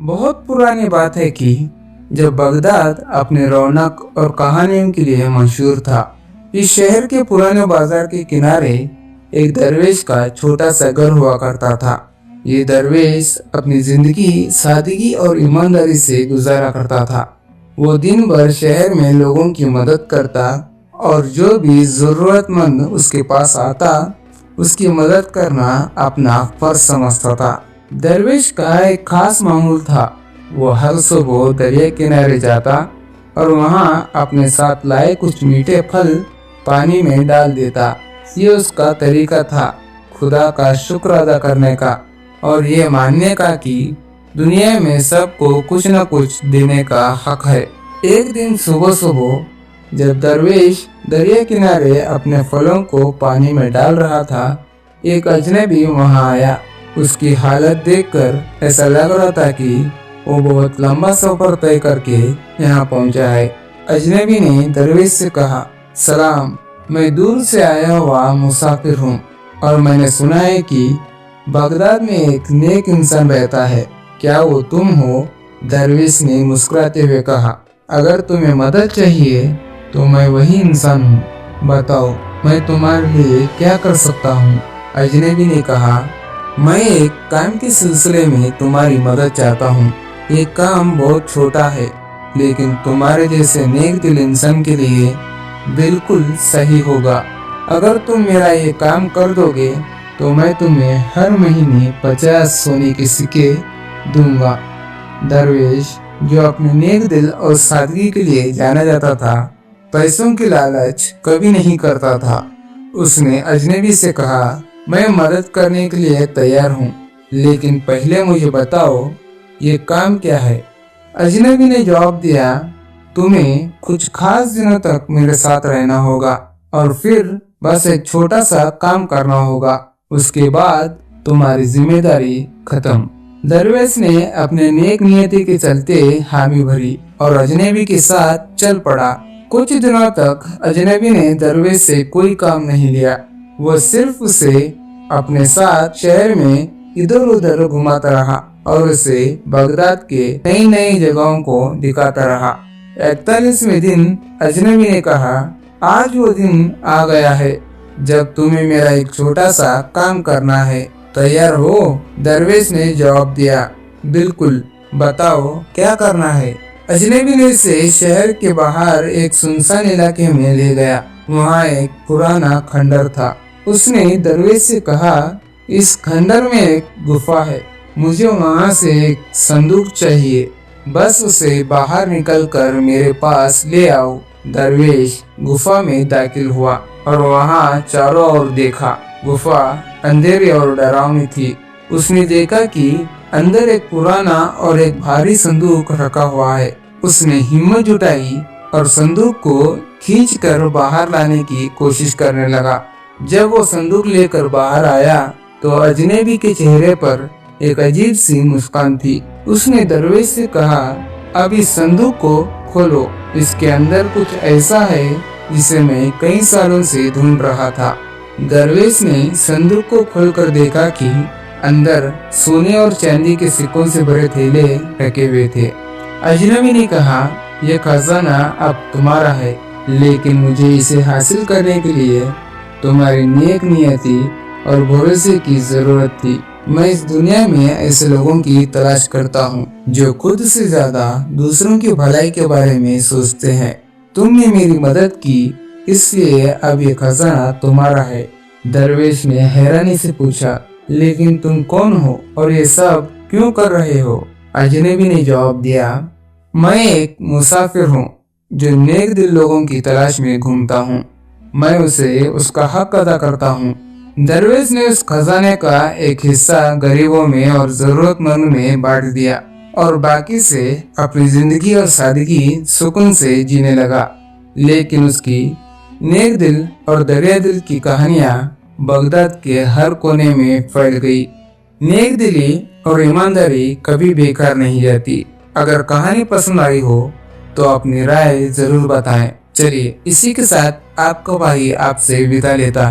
बहुत पुरानी बात है कि जब बगदाद अपने रौनक और कहानियों के लिए मशहूर था, इस शहर के पुराने बाजार के किनारे एक दरवेश का छोटा सा घर हुआ करता था। ये दरवेश अपनी जिंदगी सादगी और ईमानदारी से गुजारा करता था। वो दिन भर शहर में लोगों की मदद करता और जो भी जरूरतमंद उसके पास आता उसकी मदद करना अपना फर्ज समझता था। दरवेश का एक खास मामूल था। वो हर सुबह दरिया किनारे जाता और वहाँ अपने साथ लाए कुछ मीठे फल पानी में डाल देता। ये उसका तरीका था खुदा का शुक्र अदा करने का और ये मानने का कि दुनिया में सबको कुछ न कुछ देने का हक है। एक दिन सुबह सुबह जब दरवेश दरिया किनारे अपने फलों को पानी में डाल रहा था, एक अजनबी वहाँ आया। उसकी हालत देखकर ऐसा लग रहा था कि वो बहुत लंबा सफर तय करके यहाँ पहुँचा है। अजनबी ने दरवेश से कहा, सलाम, मैं दूर से आया हुआ मुसाफिर हूँ और मैंने सुना है कि बगदाद में एक नेक इंसान रहता है। क्या वो तुम हो? दरवेश ने मुस्कुराते हुए कहा, अगर तुम्हें मदद चाहिए तो मैं वही इंसान हूँ। बताओ, मैं तुम्हारे लिए क्या कर सकता हूँ? अजनबी ने कहा, मैं एक काम के सिलसिले में तुम्हारी मदद चाहता हूँ। ये काम बहुत छोटा है लेकिन तुम्हारे जैसे नेक दिल इंसान के लिए बिल्कुल सही होगा। अगर तुम मेरा ये काम कर दोगे तो मैं तुम्हें हर महीने 50 सोने के सिक्के दूंगा। दरवेश, जो अपने नेक दिल और सादगी के लिए जाना जाता था, पैसों की लालच कभी नहीं करता था। उसने अजनबी से कहा, मैं मदद करने के लिए तैयार हूँ, लेकिन पहले मुझे बताओ ये काम क्या है? अजनबी ने जवाब दिया, तुम्हें कुछ खास दिनों तक मेरे साथ रहना होगा और फिर बस एक छोटा सा काम करना होगा। उसके बाद तुम्हारी जिम्मेदारी खत्म। दरवेश ने अपने नेक नियति के चलते हामी भरी और अजनबी के साथ चल पड़ा। कुछ दिनों तक अजनबी ने दरवेश से कोई काम नहीं लिया। वो सिर्फ उसे अपने साथ शहर में इधर उधर घुमाता रहा और उसे बगदाद के नई नई जगहों को दिखाता रहा। 41वें दिन अजनबी ने कहा, आज वो दिन आ गया है जब तुम्हें मेरा एक छोटा सा काम करना है। तैयार हो? दरवेश ने जवाब दिया, बिल्कुल, बताओ क्या करना है? अजनबी ने उसे शहर के बाहर एक सुनसान इलाके में ले गया। वहाँ एक पुराना खंडर था। उसने दरवेश से कहा, इस खंडर में एक गुफा है, मुझे वहाँ से एक संदूक चाहिए, बस उसे बाहर निकलकर मेरे पास ले आओ। दरवेश गुफा में दाखिल हुआ और वहाँ चारों ओर देखा। गुफा अंधेरी और डरावनी थी। उसने देखा कि अंदर एक पुराना और एक भारी संदूक रखा हुआ है। उसने हिम्मत जुटाई और संदूक को खींचकर बाहर लाने की कोशिश करने लगा। जब वो संदूक लेकर बाहर आया तो अजनबी के चेहरे पर एक अजीब सी मुस्कान थी। उसने दरवेश से कहा, अब इस संदूक को खोलो, इसके अंदर कुछ ऐसा है जिसे मैं कई सालों से ढूंढ रहा था। दरवेश ने संदूक को खोलकर देखा कि अंदर सोने और चांदी के सिक्कों से भरे थैले रखे हुए थे। अजनबी ने कहा, यह खजाना अब तुम्हारा है, लेकिन मुझे इसे हासिल करने के लिए तुम्हारी नेक नियति और भरोसे की जरूरत थी। मैं इस दुनिया में ऐसे लोगों की तलाश करता हूँ जो खुद से ज्यादा दूसरों की भलाई के बारे में सोचते हैं। तुमने मेरी मदद की, इसलिए अब ये खजाना तुम्हारा है। दरवेश ने हैरानी से पूछा, लेकिन तुम कौन हो और ये सब क्यों कर रहे हो? अजनबी ने जवाब दिया, मैं एक मुसाफिर हूँ जो नेक दिल लोगों की तलाश में घूमता हूँ। मैं उसे उसका हक अदा करता हूँ। दरवेश ने उस खजाने का एक हिस्सा गरीबों में और जरूरतमंद में बांट दिया और बाकी से अपनी जिंदगी और सादगी सुकून से जीने लगा। लेकिन उसकी नेक दिल और दरिया दिल की कहानियां बगदाद के हर कोने में फैल गई। नेक दिली और ईमानदारी कभी बेकार नहीं जाती। अगर कहानी पसंद आई हो तो अपनी राय जरूर बताएं। चलिए, इसी के साथ आपका भाई आपसे विदा लेता है।